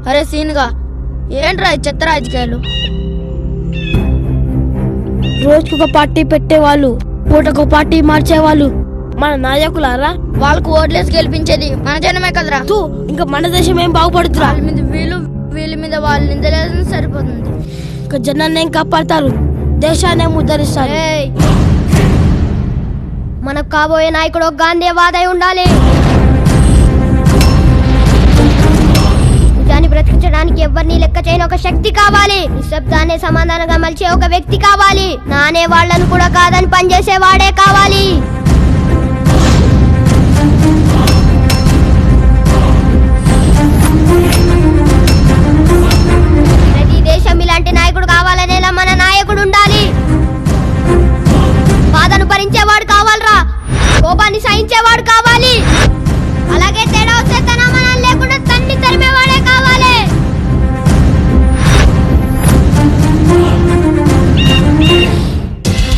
అరే సీన్గా ఏంట్రా ఈ చెత్త రాజకీయాలు? రోజుకొక పార్టీ పెట్టేవాళ్ళు, పూటకు పార్టీ మార్చేవాళ్ళు మన నాయకులారా? వాళ్ళకు ఓట్లేసి గెలిపించేది మన జనమే కదరా. ఇంకా మన దేశం ఏం బాగుపడుతురా? వాళ్ళ మీద వీళ్ళ మీద వాళ్ళు నిందలేదని సరిపోతుంది. ఇంకా జనాన్ని ఏం కాపాడతారు, దేశాన్ని ఉద్ధరిస్తారు. మనకు కాబోయే నాయకుడు గాంధీవాదై ఉండాలి. దాన్ని బ్రతికించడానికి ఎవరిని లెక్క చేయని ఒక శక్తి కావాలి. నిశ్శబ్దాన్ని సమాధానంగా మలిచే ఒక వ్యక్తి కావాలి. నానే వాళ్లను కూడా కాదని పనిచేసే వాడే కావాలి. ప్రతి దేశం ఇలాంటి నాయకుడు కావాలనేలా మన నాయకుడు ఉండాలి. బాధను భరించేవాడు కావాలరా, కోపాన్ని సహించేవాడు కావాలి. అలాగే తేడా వస్తే తన మనం లేకుండా తన్ని తరిమేవాడే కావాలి.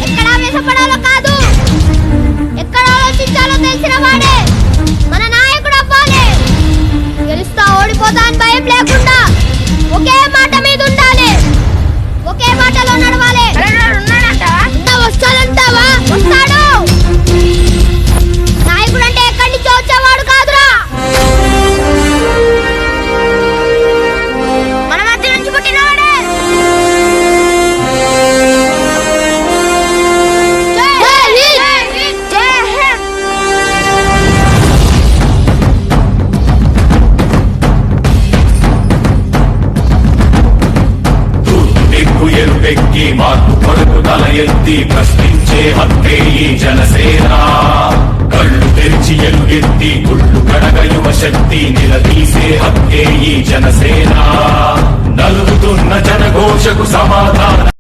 ఎక్కడ ఆవేశపడాలో కాదు, ఎక్కడ ఆలోచించాలో తెలిసిన వాడే మన నాయకుడు అవ్వాలి. గెలుస్తా ఓడిపోతా అని భయం లేకుండా ఒకే మాట మీద ఉండాలి, ఒకే మాటలో నడవాలి. వస్తాడంటావా? వస్తాడు. నాయకుడు అంటే ఎక్కడి నుంచి వచ్చేవాడు కాదురా, మన మధ్య నుంచి పుట్టినవాడే. ఎరుపెక్కి మార్పు కొరకు తల ఎత్తి ప్రశ్నించే హక్కే ఈ జనసేన. కళ్ళు తెరిచి ఎలుగెత్తి గుళ్ళు కడగ యువ శక్తి నిలదీసే హక్కే ఈ జనసేన. నలుగుతున్న జనఘోషకు సమాధానం